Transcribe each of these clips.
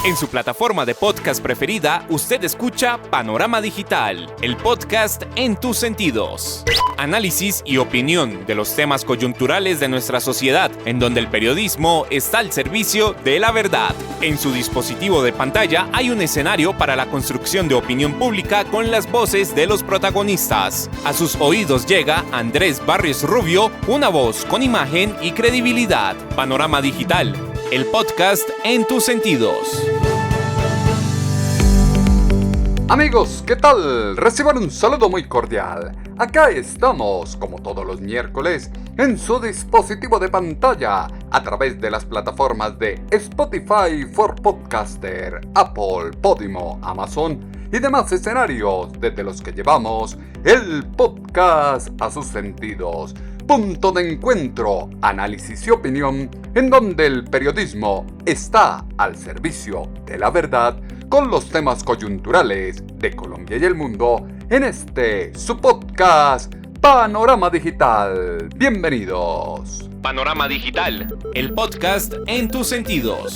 En su plataforma de podcast preferida, usted escucha Panorama Digital, el podcast en tus sentidos. Análisis y opinión de los temas coyunturales de nuestra sociedad, en donde el periodismo está al servicio de la verdad. En su dispositivo de pantalla hay un escenario para la construcción de opinión pública con las voces de los protagonistas. A sus oídos llega Andrés Barrios Rubio, una voz con imagen y credibilidad. Panorama Digital, el podcast en tus sentidos. Amigos, ¿qué tal? Reciban un saludo muy cordial. Acá estamos, como todos los miércoles, en su dispositivo de pantalla, a través de las plataformas de Spotify for Podcaster, Apple, Podimo, Amazon y demás escenarios desde los que llevamos el podcast a sus sentidos. Punto de encuentro, análisis y opinión, en donde el periodismo está al servicio de la verdad con los temas coyunturales de Colombia y el mundo en su podcast Panorama Digital. Bienvenidos. Panorama Digital, el podcast en tus sentidos.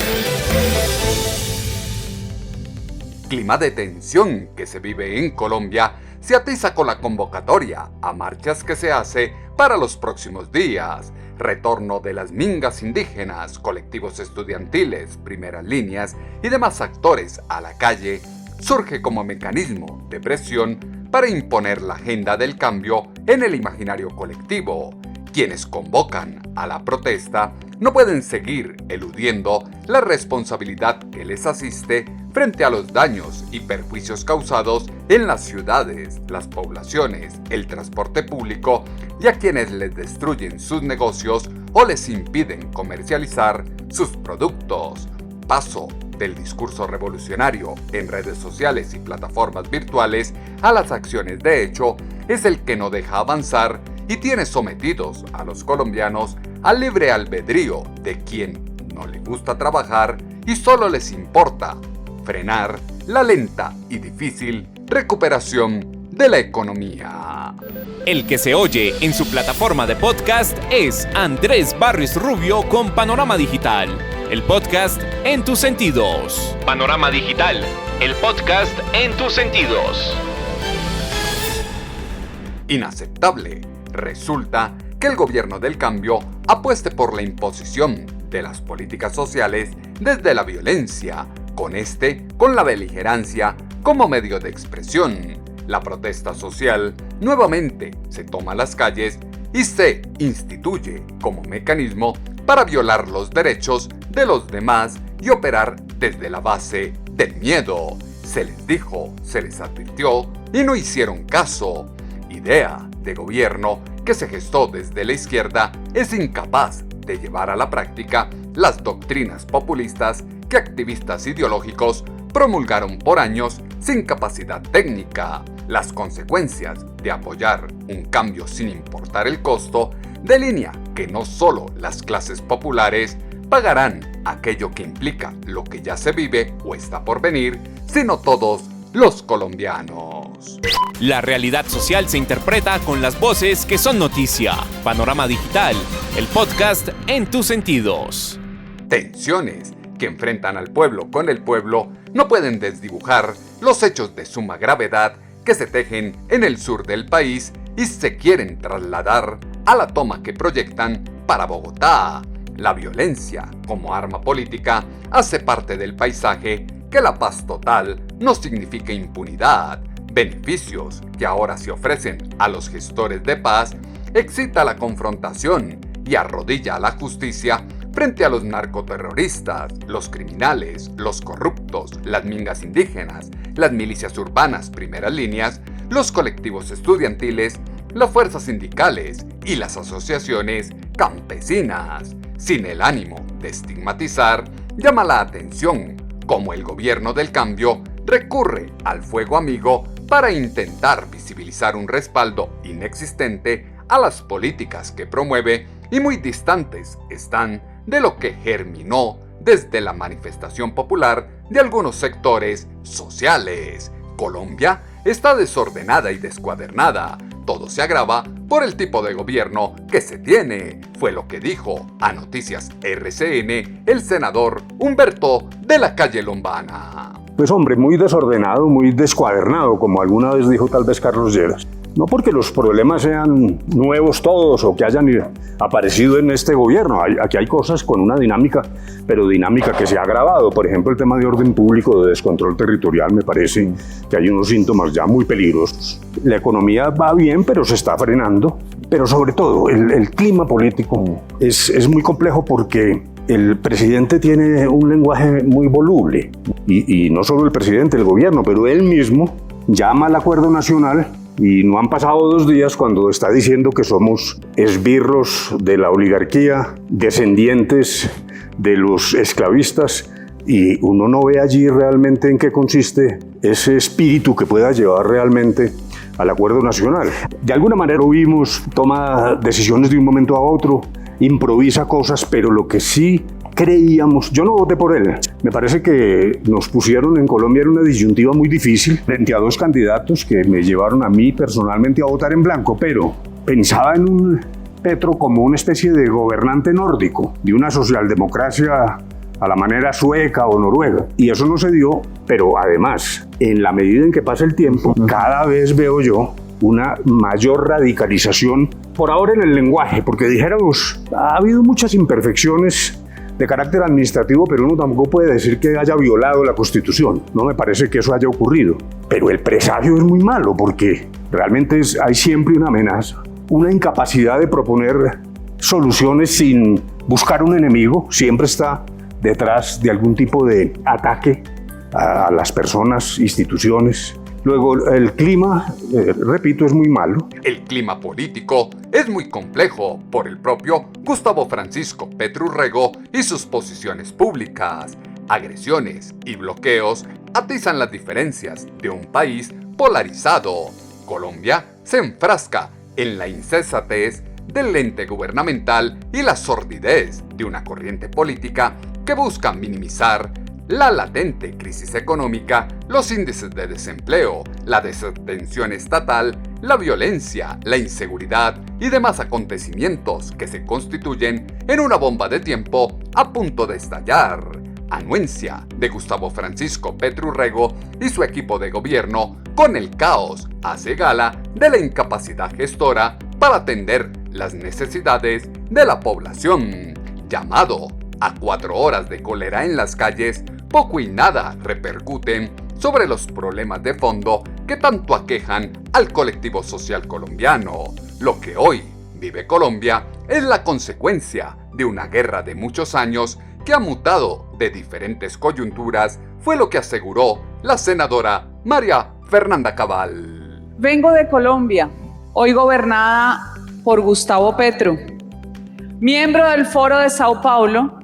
Clima de tensión que se vive en Colombia se atiza con la convocatoria a marchas que se hace para los próximos días. Retorno de las mingas indígenas, colectivos estudiantiles, primeras líneas y demás actores a la calle surge como mecanismo de presión para imponer la agenda del cambio en el imaginario colectivo. Quienes convocan a la protesta no pueden seguir eludiendo la responsabilidad que les asiste frente a los daños y perjuicios causados en las ciudades, las poblaciones, el transporte público y a quienes les destruyen sus negocios o les impiden comercializar sus productos. Paso del discurso revolucionario en redes sociales y plataformas virtuales a las acciones de hecho es el que no deja avanzar y tiene sometidos a los colombianos al libre albedrío de quien no le gusta trabajar y solo les importa frenar la lenta y difícil recuperación de la economía. El que se oye en su plataforma de podcast es Andrés Barrios Rubio con Panorama Digital, el podcast en tus sentidos. Panorama Digital, el podcast en tus sentidos. Inaceptable. Resulta que el gobierno del cambio apueste por la imposición de las políticas sociales desde la violencia, con la beligerancia como medio de expresión. La protesta social nuevamente se toma las calles y se instituye como mecanismo para violar los derechos de los demás y operar desde la base del miedo. Se les dijo, se les advirtió y no hicieron caso. Idea de gobierno que se gestó desde la izquierda es incapaz de llevar a la práctica las doctrinas populistas que activistas ideológicos promulgaron por años sin capacidad técnica. Las consecuencias de apoyar un cambio sin importar el costo delinea que no solo las clases populares pagarán aquello que implica lo que ya se vive o está por venir, sino todos los colombianos. La realidad social se interpreta con las voces que son noticia. Panorama Digital, el podcast en tus sentidos. Tensiones que enfrentan al pueblo con el pueblo no pueden desdibujar los hechos de suma gravedad que se tejen en el sur del país y se quieren trasladar a la toma que proyectan para Bogotá. La violencia como arma política hace parte del paisaje que la paz total no significa impunidad. Beneficios que ahora se ofrecen a los gestores de paz excita la confrontación y arrodilla a la justicia frente a los narcoterroristas, los criminales, los corruptos, las mingas indígenas, las milicias urbanas primeras líneas, los colectivos estudiantiles, las fuerzas sindicales y las asociaciones campesinas. Sin el ánimo de estigmatizar, llama la atención cómo el gobierno del cambio recurre al fuego amigo para intentar visibilizar un respaldo inexistente a las políticas que promueve y muy distantes están de lo que germinó desde la manifestación popular de algunos sectores sociales. Colombia está desordenada y descuadernada. Todo se agrava por el tipo de gobierno que se tiene, fue lo que dijo a Noticias RCN el senador Humberto de la Calle Lombana. Pues hombre, muy desordenado, muy descuadernado, como alguna vez dijo tal vez Carlos Lleras. No porque los problemas sean nuevos todos o que hayan aparecido en este gobierno. Aquí hay cosas con una dinámica, pero dinámica que se ha agravado. Por ejemplo, el tema de orden público, de descontrol territorial, me parece que hay unos síntomas ya muy peligrosos. La economía va bien, pero se está frenando. Pero sobre todo, el clima político es muy complejo porque el presidente tiene un lenguaje muy voluble. Y no solo el presidente, el gobierno, pero él mismo llama al acuerdo nacional. Y no han pasado 2 días cuando está diciendo que somos esbirros de la oligarquía, descendientes de los esclavistas, y uno no ve allí realmente en qué consiste ese espíritu que pueda llevar realmente al acuerdo nacional. De alguna manera oímos, toma decisiones de un momento a otro, improvisa cosas, pero lo que sí creíamos, yo no voté por él, me parece que nos pusieron en Colombia en una disyuntiva muy difícil frente a 2 candidatos que me llevaron a mí personalmente a votar en blanco, pero pensaba en un Petro como una especie de gobernante nórdico, de una socialdemocracia a la manera sueca o noruega, y eso no se dio, pero además, en la medida en que pasa el tiempo, cada vez veo yo una mayor radicalización, por ahora en el lenguaje, porque dijéramos, ha habido muchas imperfecciones de carácter administrativo, pero uno tampoco puede decir que haya violado la Constitución. No me parece que eso haya ocurrido. Pero el presagio es muy malo porque realmente hay siempre una amenaza, una incapacidad de proponer soluciones sin buscar un enemigo. Siempre está detrás de algún tipo de ataque a las personas, instituciones. Luego, el clima, repito, es muy malo. El clima político es muy complejo por el propio Gustavo Francisco Petro Urrego y sus posiciones públicas. Agresiones y bloqueos atizan las diferencias de un país polarizado. Colombia se enfrasca en la insensatez del ente gubernamental y la sordidez de una corriente política que busca minimizar la latente crisis económica, los índices de desempleo, la desatención estatal, la violencia, la inseguridad y demás acontecimientos que se constituyen en una bomba de tiempo a punto de estallar. Anuencia de Gustavo Francisco Petro Urrego y su equipo de gobierno con el caos hace gala de la incapacidad gestora para atender las necesidades de la población. Llamado a 4 horas de cólera en las calles, poco y nada repercuten sobre los problemas de fondo que tanto aquejan al colectivo social colombiano. Lo que hoy vive Colombia es la consecuencia de una guerra de muchos años que ha mutado de diferentes coyunturas, fue lo que aseguró la senadora María Fernanda Cabal. Vengo de Colombia, hoy gobernada por Gustavo Petro, miembro del Foro de Sao Paulo,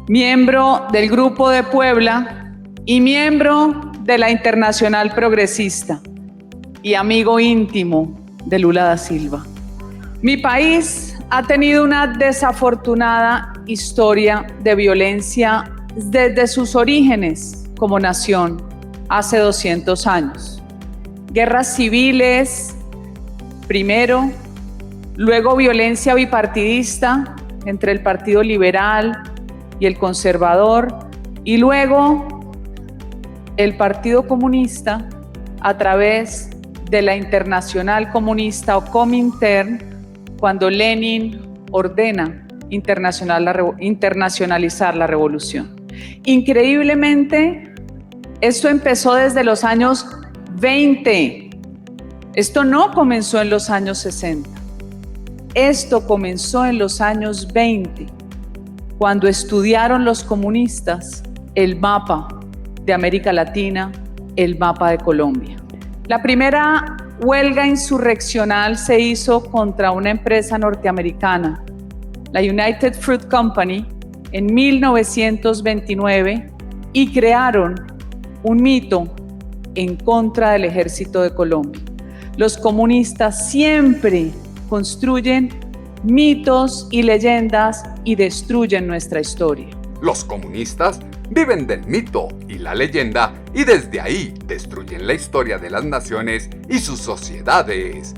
miembro del Grupo de Puebla y miembro de la Internacional Progresista y amigo íntimo de Lula da Silva. Mi país ha tenido una desafortunada historia de violencia desde sus orígenes como nación hace 200 años. Guerras civiles primero, luego violencia bipartidista entre el Partido Liberal y el Conservador, y luego el Partido Comunista a través de la Internacional Comunista o Comintern, cuando Lenin ordena internacionalizar la revolución. Increíblemente, esto empezó desde los años 20. Esto no comenzó en los años 60. Esto comenzó en los años 20, cuando estudiaron los comunistas el mapa de América Latina, el mapa de Colombia. La primera huelga insurreccional se hizo contra una empresa norteamericana, la United Fruit Company, en 1929, y crearon un mito en contra del ejército de Colombia. Los comunistas siempre construyen mitos y leyendas y destruyen nuestra historia. Los comunistas viven del mito y la leyenda y desde ahí destruyen la historia de las naciones y sus sociedades.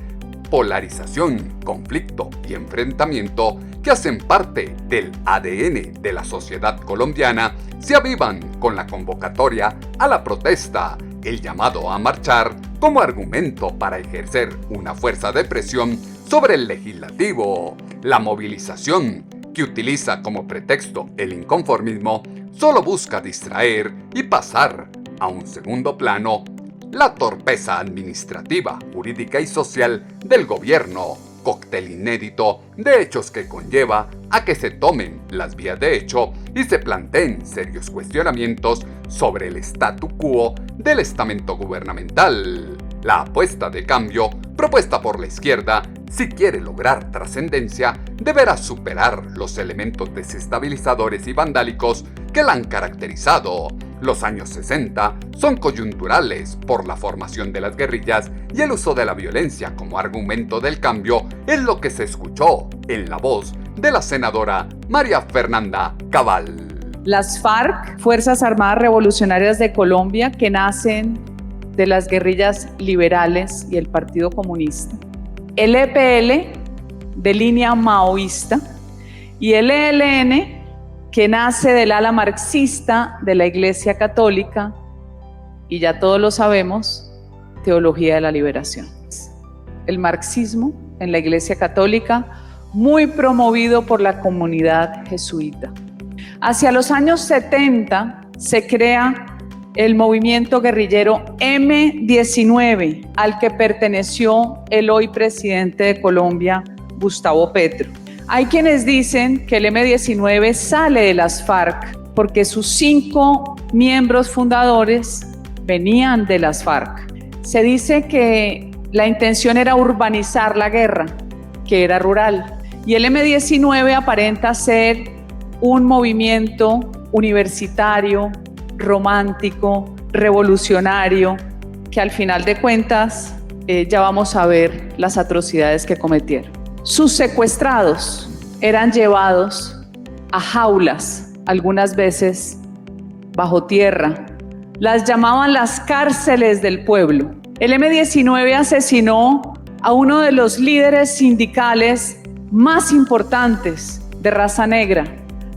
polarización, conflicto y enfrentamiento que hacen parte del ADN de la sociedad colombiana se avivan con la convocatoria a la protesta, el llamado a marchar como argumento para ejercer una fuerza de presión sobre el legislativo. La movilización, que utiliza como pretexto el inconformismo, solo busca distraer y pasar a un segundo plano la torpeza administrativa, jurídica y social del gobierno, cóctel inédito de hechos que conlleva a que se tomen las vías de hecho y se planteen serios cuestionamientos sobre el statu quo del estamento gubernamental. La apuesta de cambio propuesta por la izquierda, si quiere lograr trascendencia, deberá superar los elementos desestabilizadores y vandálicos que la han caracterizado. Los años 60 son coyunturales por la formación de las guerrillas y el uso de la violencia como argumento del cambio es lo que se escuchó en la voz de la senadora María Fernanda Cabal. Las FARC, Fuerzas Armadas Revolucionarias de Colombia, que nacen de las guerrillas liberales y el Partido Comunista, el EPL, de línea maoísta, y el ELN, que nace del ala marxista de la Iglesia Católica, y ya todos lo sabemos, Teología de la Liberación. El marxismo en la Iglesia Católica, muy promovido por la comunidad jesuita. Hacia los años 70 se crea el movimiento guerrillero M-19, al que perteneció el hoy presidente de Colombia, Gustavo Petro. Hay quienes dicen que el M-19 sale de las FARC porque sus 5 miembros fundadores venían de las FARC. Se dice que la intención era urbanizar la guerra, que era rural, y el M-19 aparenta ser un movimiento universitario, romántico, revolucionario, que al final de cuentas ya vamos a ver las atrocidades que cometieron. Sus secuestrados eran llevados a jaulas, algunas veces bajo tierra. Las llamaban las cárceles del pueblo. El M-19 asesinó a uno de los líderes sindicales más importantes de raza negra.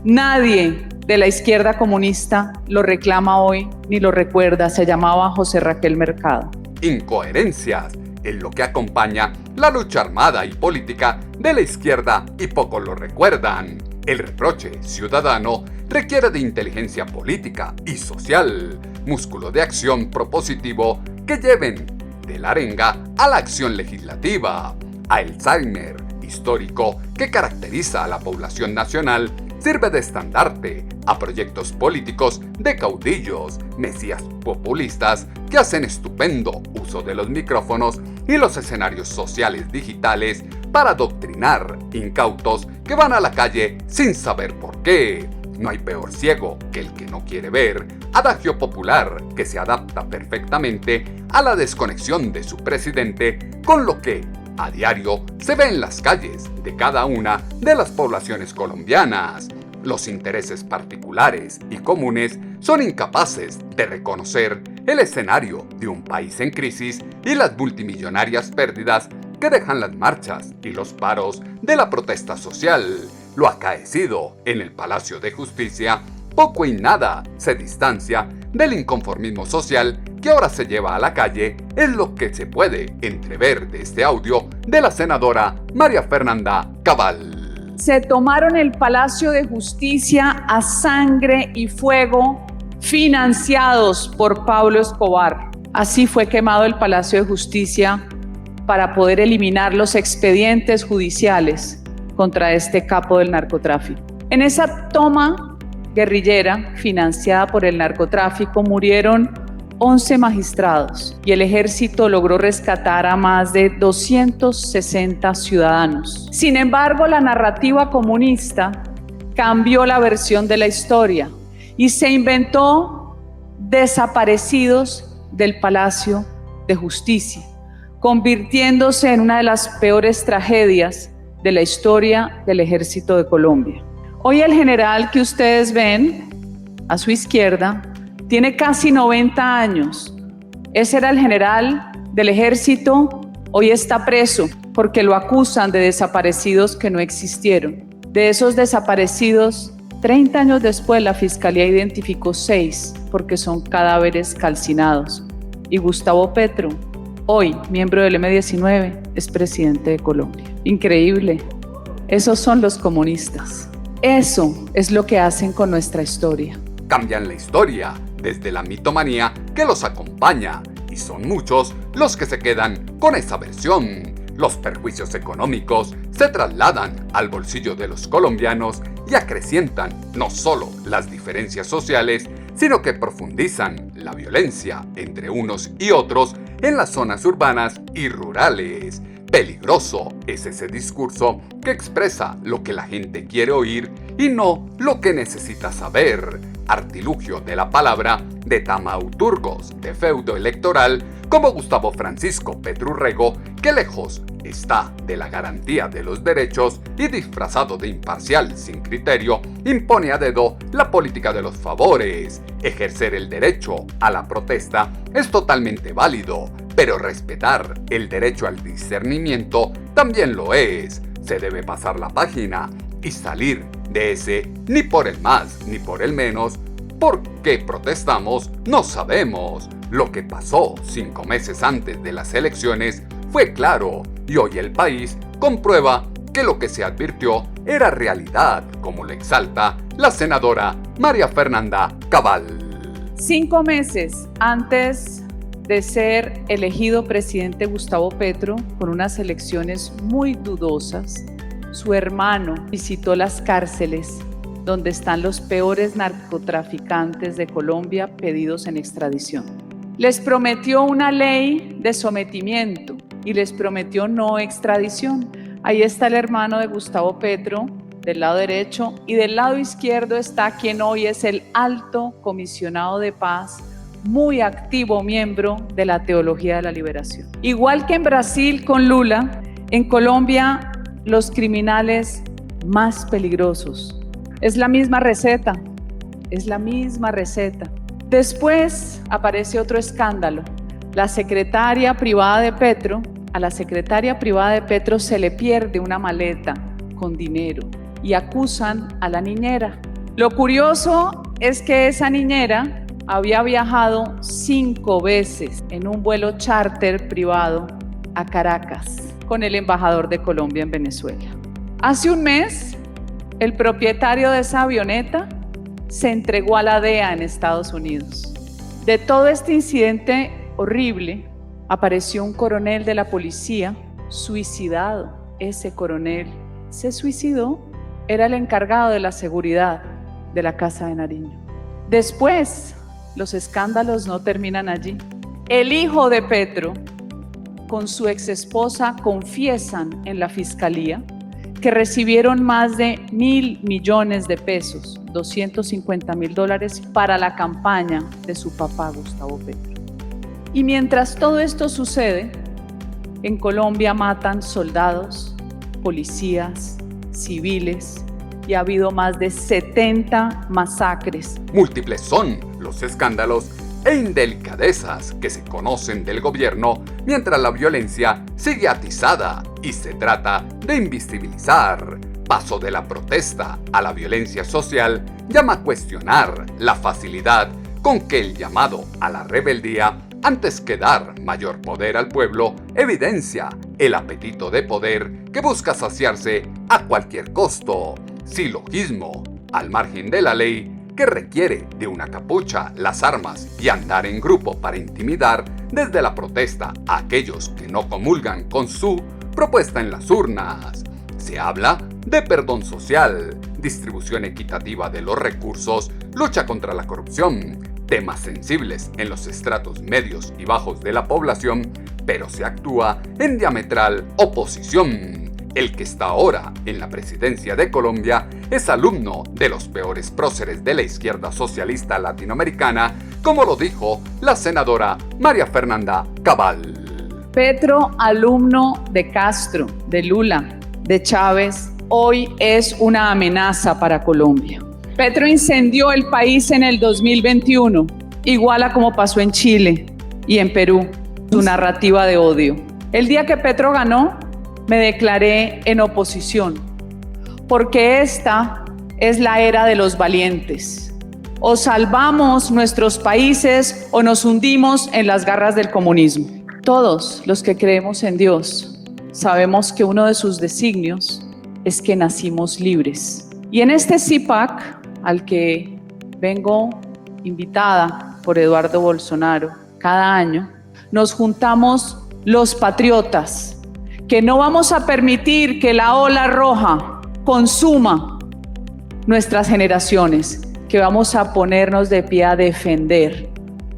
Nadie de la izquierda comunista lo reclama hoy ni lo recuerda. Se llamaba José Raquel Mercado. Incoherencias es lo que acompaña la lucha armada y política de la izquierda y pocos lo recuerdan. El reproche ciudadano requiere de inteligencia política y social, músculo de acción propositivo que lleven de la arenga a la acción legislativa. Alzheimer histórico que caracteriza a la población nacional sirve de estandarte a proyectos políticos de caudillos, mesías populistas que hacen estupendo uso de los micrófonos y los escenarios sociales digitales para adoctrinar incautos que van a la calle sin saber por qué. No hay peor ciego que el que no quiere ver, adagio popular que se adapta perfectamente a la desconexión de su presidente con lo que a diario se ve en las calles de cada una de las poblaciones colombianas. Los intereses particulares y comunes son incapaces de reconocer el escenario de un país en crisis y las multimillonarias pérdidas que dejan las marchas y los paros de la protesta social. Lo acaecido en el Palacio de Justicia poco y nada se distancia del inconformismo social que ahora se lleva a la calle, es lo que se puede entrever de este audio de la senadora María Fernanda Cabal. Se tomaron el Palacio de Justicia a sangre y fuego, financiados por Pablo Escobar. Así fue quemado el Palacio de Justicia para poder eliminar los expedientes judiciales contra este capo del narcotráfico. En esa toma guerrillera financiada por el narcotráfico murieron 11 magistrados y el ejército logró rescatar a más de 260 ciudadanos. Sin embargo, la narrativa comunista cambió la versión de la historia y se inventó desaparecidos del Palacio de Justicia, convirtiéndose en una de las peores tragedias de la historia del Ejército de Colombia. Hoy el general que ustedes ven a su izquierda tiene casi 90 años. Ese era el general del ejército, hoy está preso. porque lo acusan de desaparecidos que no existieron. De esos desaparecidos, 30 años después la Fiscalía identificó 6 porque son cadáveres calcinados. Y Gustavo Petro, hoy miembro del M-19, es presidente de Colombia. Increíble. Esos son los comunistas. Eso es lo que hacen con nuestra historia. Cambian la historia desde la mitomanía que los acompaña y son muchos los que se quedan con esa versión. Los perjuicios económicos se trasladan al bolsillo de los colombianos y acrecientan no solo las diferencias sociales, sino que profundizan la violencia entre unos y otros en las zonas urbanas y rurales. Peligroso es ese discurso que expresa lo que la gente quiere oír y no lo que necesita saber. Artilugio de la palabra de tamauturgos de feudo electoral como Gustavo Francisco Petro Urrego, que lejos está de la garantía de los derechos y disfrazado de imparcial sin criterio, impone a dedo la política de los favores. Ejercer el derecho a la protesta es totalmente válido, pero respetar el derecho al discernimiento también lo es. Se debe pasar la página y salir de ese ni por el más ni por el menos. ¿Por qué protestamos? No sabemos. Lo que pasó 5 meses antes de las elecciones fue claro y hoy el país comprueba que lo que se advirtió era realidad, como lo exalta la senadora María Fernanda Cabal. 5 meses antes de ser elegido presidente Gustavo Petro, con unas elecciones muy dudosas, su hermano visitó las cárceles donde están los peores narcotraficantes de Colombia pedidos en extradición. Les prometió una ley de sometimiento y les prometió no extradición. Ahí está el hermano de Gustavo Petro, del lado derecho, y del lado izquierdo está quien hoy es el alto comisionado de paz, muy activo miembro de la Teología de la Liberación. Igual que en Brasil con Lula, en Colombia los criminales más peligrosos. Es la misma receta, es la misma receta. Después aparece otro escándalo. La secretaria privada de Petro, a la secretaria privada de Petro se le pierde una maleta con dinero y acusan a la niñera. Lo curioso es que esa niñera había viajado 5 veces en un vuelo charter privado a Caracas con el embajador de Colombia en Venezuela. Hace un mes, el propietario de esa avioneta se entregó a la DEA en Estados Unidos. De todo este incidente horrible, apareció un coronel de la policía suicidado. Ese coronel se suicidó, era el encargado de la seguridad de la Casa de Nariño. Después, los escándalos no terminan allí. El hijo de Petro, con su exesposa, confiesan en la fiscalía que recibieron más de 1.000 millones de pesos, $250.000 para la campaña de su papá Gustavo Petro. Y mientras todo esto sucede, en Colombia matan soldados, policías, civiles y ha habido más de 70 masacres. Múltiples son los escándalos e indelicadezas que se conocen del gobierno mientras la violencia sigue atizada y se trata de invisibilizar. Paso de la protesta a la violencia social llama a cuestionar la facilidad con que el llamado a la rebeldía, antes que dar mayor poder al pueblo, evidencia el apetito de poder que busca saciarse a cualquier costo. Silogismo, al margen de la ley, que requiere de una capucha, las armas y andar en grupo para intimidar desde la protesta a aquellos que no comulgan con su propuesta en las urnas. Se habla de perdón social, distribución equitativa de los recursos, lucha contra la corrupción, temas sensibles en los estratos medios y bajos de la población, pero se actúa en diametral oposición. El que está ahora en la presidencia de Colombia es alumno de los peores próceres de la izquierda socialista latinoamericana, como lo dijo la senadora María Fernanda Cabal. Petro, alumno de Castro, de Lula, de Chávez, hoy es una amenaza para Colombia. Petro incendió el país en el 2021, igual a como pasó en Chile y en Perú, su narrativa de odio. El día que Petro ganó, me declaré en oposición, porque esta es la era de los valientes. O salvamos nuestros países o nos hundimos en las garras del comunismo. Todos los que creemos en Dios sabemos que uno de sus designios es que nacimos libres. Y en este CIPAC, al que vengo invitada por Eduardo Bolsonaro cada año, nos juntamos los patriotas, que no vamos a permitir que la ola roja consuma nuestras generaciones, que vamos a ponernos de pie a defender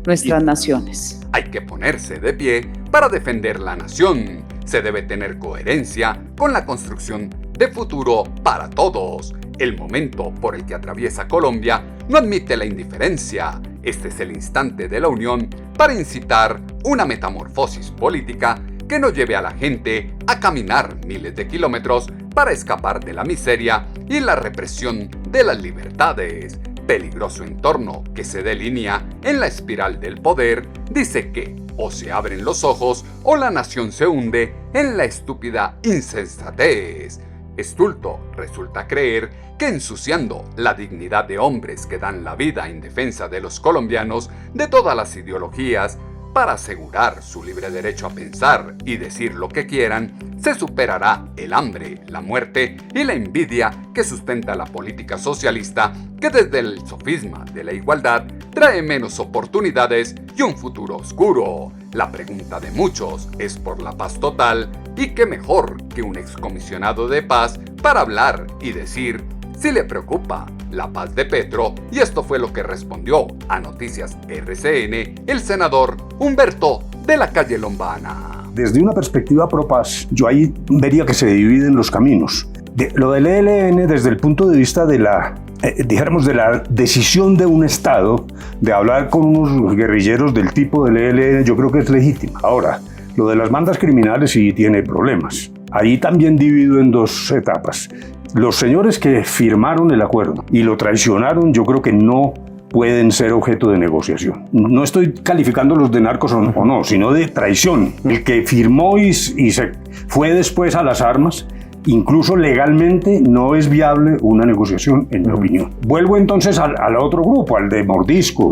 nuestras naciones. Hay que ponerse de pie para defender la nación. Se debe tener coherencia con la construcción de futuro para todos. El momento por el que atraviesa Colombia no admite la indiferencia. Este es el instante de la unión para incitar una metamorfosis política que no lleve a la gente a caminar miles de kilómetros para escapar de la miseria y la represión de las libertades. Peligroso entorno que se delinea en la espiral del poder dice que o se abren los ojos o la nación se hunde en la estúpida insensatez. Estulto resulta creer que ensuciando la dignidad de hombres que dan la vida en defensa de los colombianos de todas las ideologías para asegurar su libre derecho a pensar y decir lo que quieran, se superará el hambre, la muerte y la envidia que sustenta la política socialista, que desde el sofisma de la igualdad trae menos oportunidades y un futuro oscuro. La pregunta de muchos es por la paz total, y qué mejor que un excomisionado de paz para hablar y decir si le preocupa la paz de Petro, y esto fue lo que respondió a Noticias RCN el senador Humberto de la Calle Lombana. Desde una perspectiva pro paz, yo ahí vería que se dividen los caminos. Lo del ELN desde el punto de vista de la, de la decisión de un Estado de hablar con unos guerrilleros del tipo del ELN, yo creo que es legítima. Ahora, lo de las bandas criminales sí tiene problemas. Ahí también divido en dos etapas. Los señores que firmaron el acuerdo y lo traicionaron, yo creo que no pueden ser objeto de negociación. No estoy calificando los de narcos o no, sino de traición. El que firmó y se fue después a las armas, incluso legalmente no es viable una negociación, en mi opinión. Vuelvo entonces al otro grupo, al de Mordisco.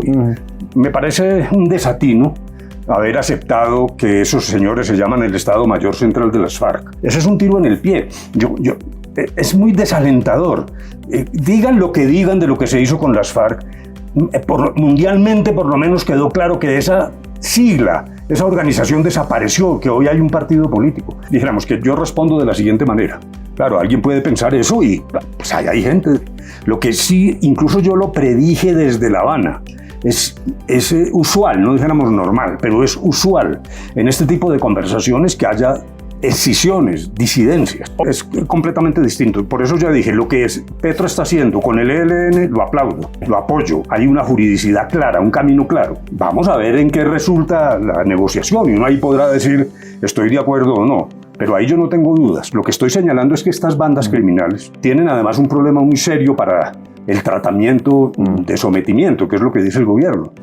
Me parece un desatino haber aceptado que esos señores se llaman el Estado Mayor Central de las FARC. Ese es un tiro en el pie. Es muy desalentador. Digan lo que digan de lo que se hizo con las FARC. Mundialmente, por lo menos, quedó claro que esa sigla, esa organización desapareció, que hoy hay un partido político. Dijéramos que yo respondo de la siguiente manera. Claro, alguien puede pensar eso y pues hay gente. Lo que sí, incluso yo lo predije desde La Habana. Es usual, no dijéramos normal, pero es usual en este tipo de conversaciones que haya escisiones, disidencias. Es completamente distinto. Por eso ya dije, lo que Petro está haciendo con el ELN lo aplaudo, lo apoyo. Hay una juridicidad clara, un camino claro. Vamos a ver en qué resulta la negociación y uno ahí podrá decir estoy de acuerdo o no. Pero ahí yo no tengo dudas. Lo que estoy señalando es que estas bandas criminales tienen además un problema muy serio para el tratamiento de sometimiento, que es lo que dice el gobierno.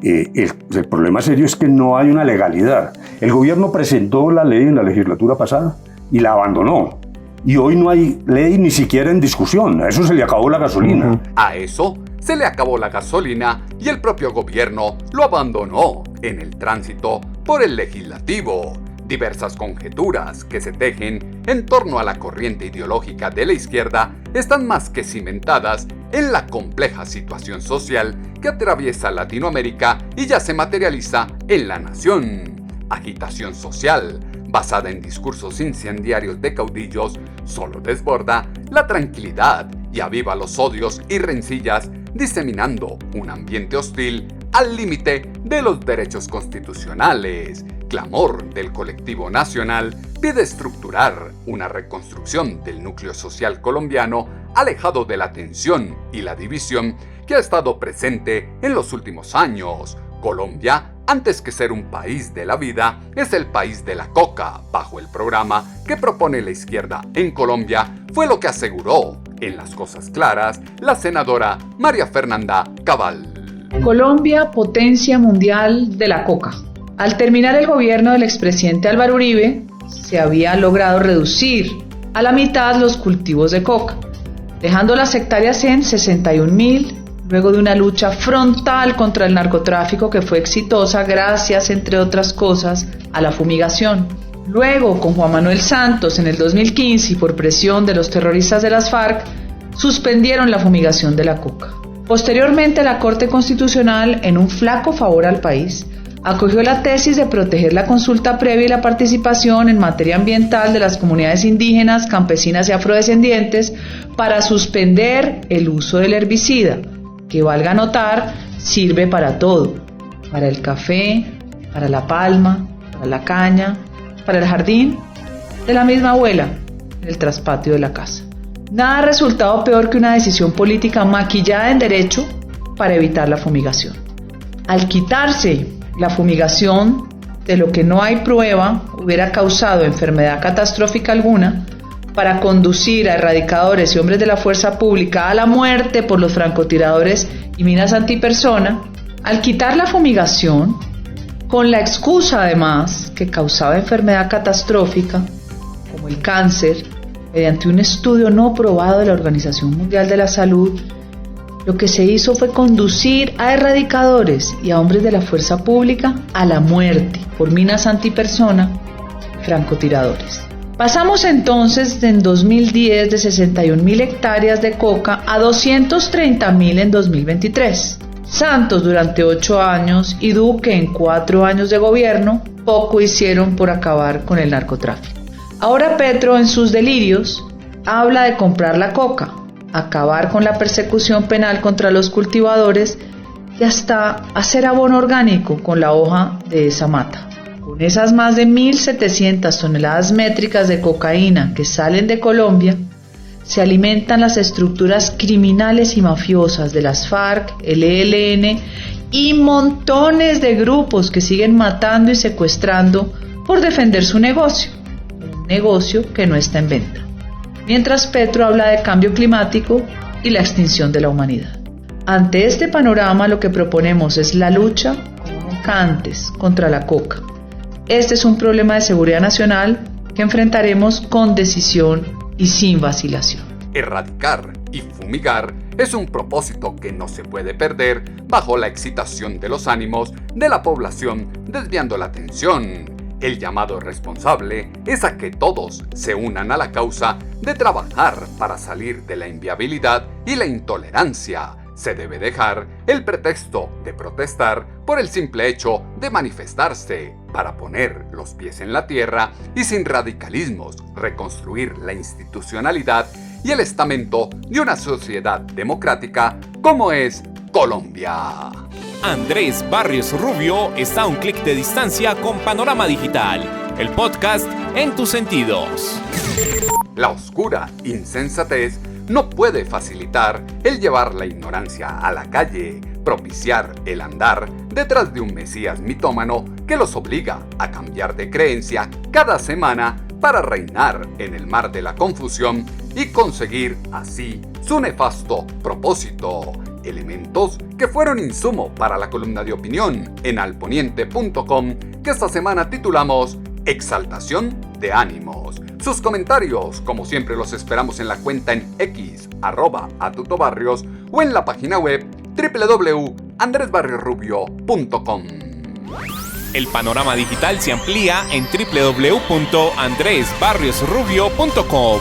El problema serio es que no hay una legalidad. El gobierno presentó la ley en la legislatura pasada y la abandonó. Y hoy no hay ley ni siquiera en discusión. A eso se le acabó la gasolina. A eso se le acabó la gasolina y el propio gobierno lo abandonó en el tránsito por el legislativo. Diversas conjeturas que se tejen en torno a la corriente ideológica de la izquierda están más que cimentadas en la compleja situación social que atraviesa Latinoamérica y ya se materializa en la nación. Agitación social, basada en discursos incendiarios de caudillos, solo desborda la tranquilidad y aviva los odios y rencillas, diseminando un ambiente hostil al límite de los derechos constitucionales. Clamor del colectivo nacional pide estructurar una reconstrucción del núcleo social colombiano alejado de la tensión y la división que ha estado presente en los últimos años. Colombia, antes que ser un país de la vida, es el país de la coca, bajo el programa que propone la izquierda en Colombia, fue lo que aseguró en Las Cosas Claras la senadora María Fernanda Cabal. Colombia, potencia mundial de la coca. Al terminar el gobierno del expresidente Álvaro Uribe, se había logrado reducir a la mitad los cultivos de coca, dejando las hectáreas en 61.000, luego de una lucha frontal contra el narcotráfico que fue exitosa gracias, entre otras cosas, a la fumigación. Luego, con Juan Manuel Santos en el 2015 y por presión de los terroristas de las FARC, suspendieron la fumigación de la coca. Posteriormente, la Corte Constitucional, en un flaco favor al país, acogió la tesis de proteger la consulta previa y la participación en materia ambiental de las comunidades indígenas, campesinas y afrodescendientes para suspender el uso del herbicida, que, valga notar, sirve para todo: para el café, para la palma, para la caña, para el jardín de la misma abuela, en el traspatio de la casa. Nada ha resultado peor que una decisión política maquillada en derecho para evitar la fumigación. Al quitarse la fumigación de lo que no hay prueba hubiera causado enfermedad catastrófica alguna, para conducir a erradicadores y hombres de la fuerza pública a la muerte por los francotiradores y minas antipersona, al quitar la fumigación, con la excusa además que causaba enfermedad catastrófica, como el cáncer, mediante un estudio no probado de la Organización Mundial de la Salud, lo que se hizo fue conducir a erradicadores y a hombres de la fuerza pública a la muerte por minas antipersona y francotiradores. Pasamos entonces en 2010 de 61.000 hectáreas de coca a 230.000 en 2023. Santos durante 8 años y Duque en 4 años de gobierno poco hicieron por acabar con el narcotráfico. Ahora Petro, en sus delirios, habla de comprar la coca, acabar con la persecución penal contra los cultivadores y hasta hacer abono orgánico con la hoja de esa mata. Con esas más de 1.700 toneladas métricas de cocaína que salen de Colombia, se alimentan las estructuras criminales y mafiosas de las FARC, el ELN y montones de grupos que siguen matando y secuestrando por defender su negocio, un negocio que no está en venta. Mientras Petro habla de cambio climático y la extinción de la humanidad. Ante este panorama, lo que proponemos es la lucha, como nunca antes, contra la coca. Este es un problema de seguridad nacional que enfrentaremos con decisión y sin vacilación. Erradicar y fumigar es un propósito que no se puede perder bajo la excitación de los ánimos de la población, desviando la atención. El llamado responsable es a que todos se unan a la causa de trabajar para salir de la inviabilidad y la intolerancia. Se debe dejar el pretexto de protestar por el simple hecho de manifestarse, para poner los pies en la tierra y sin radicalismos reconstruir la institucionalidad y el estamento de una sociedad democrática como es Colombia. Andrés Barrios Rubio está a un clic de distancia con Panorama Digital, el podcast en tus sentidos. La oscura insensatez no puede facilitar el llevar la ignorancia a la calle, propiciar el andar detrás de un mesías mitómano que los obliga a cambiar de creencia cada semana para reinar en el mar de la confusión y conseguir así su nefasto propósito. Elementos que fueron insumo para la columna de opinión en alponiente.com que esta semana titulamos Exaltación de ánimos. Sus comentarios, como siempre, los esperamos en la cuenta en X, @atutobarrios, o en la página web www.andresbarriosrubio.com. El panorama digital se amplía en www.andresbarriosrubio.com.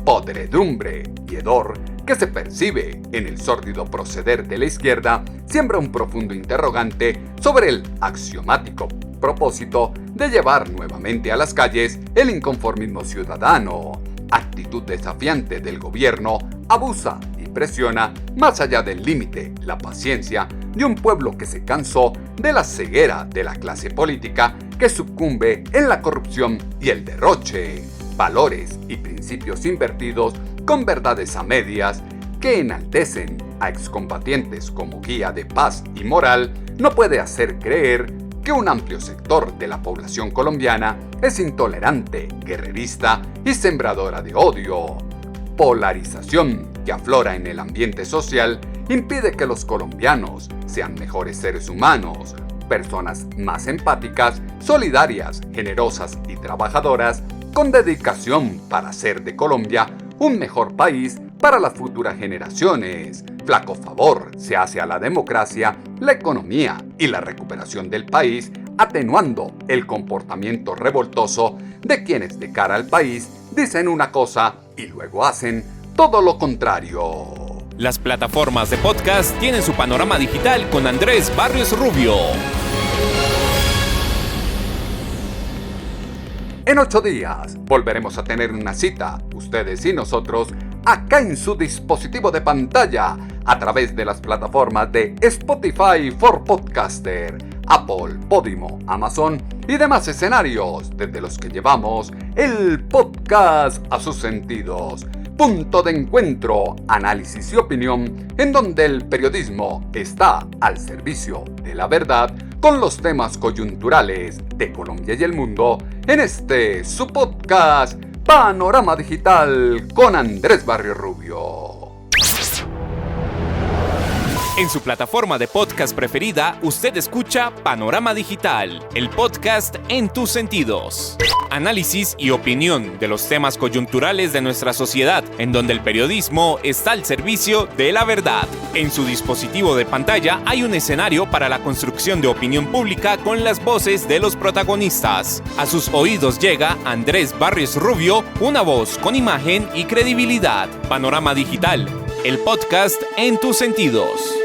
Podredumbre y hedor que se percibe en el sórdido proceder de la izquierda siembra un profundo interrogante sobre el axiomático propósito de llevar nuevamente a las calles el inconformismo ciudadano. Actitud desafiante del gobierno abusa y presiona más allá del límite la paciencia de un pueblo que se cansó de la ceguera de la clase política que sucumbe en la corrupción y el derroche. Valores y principios invertidos con verdades a medias que enaltecen a excombatientes como guía de paz y moral no puede hacer creer que un amplio sector de la población colombiana es intolerante, guerrerista y sembradora de odio. Polarización que aflora en el ambiente social impide que los colombianos sean mejores seres humanos, personas más empáticas, solidarias, generosas y trabajadoras, con dedicación para hacer de Colombia un mejor país para las futuras generaciones. Flaco favor se hace a la democracia, la economía y la recuperación del país, atenuando el comportamiento revoltoso de quienes de cara al país dicen una cosa y luego hacen todo lo contrario. Las plataformas de podcast tienen su panorama digital con Andrés Barrios Rubio. En 8 días volveremos a tener una cita, ustedes y nosotros, acá en su dispositivo de pantalla, a través de las plataformas de Spotify for Podcaster, Apple, Podimo, Amazon y demás escenarios desde los que llevamos el podcast a sus sentidos. Punto de encuentro, análisis y opinión, en donde el periodismo está al servicio de la verdad con los temas coyunturales de Colombia y el mundo, en este su podcast Panorama Digital con Andrés Barrios Rubio. En su plataforma de podcast preferida, usted escucha Panorama Digital, el podcast en tus sentidos. Análisis y opinión de los temas coyunturales de nuestra sociedad, en donde el periodismo está al servicio de la verdad. En su dispositivo de pantalla hay un escenario para la construcción de opinión pública con las voces de los protagonistas. A sus oídos llega Andrés Barrios Rubio, una voz con imagen y credibilidad. Panorama Digital, el podcast en tus sentidos.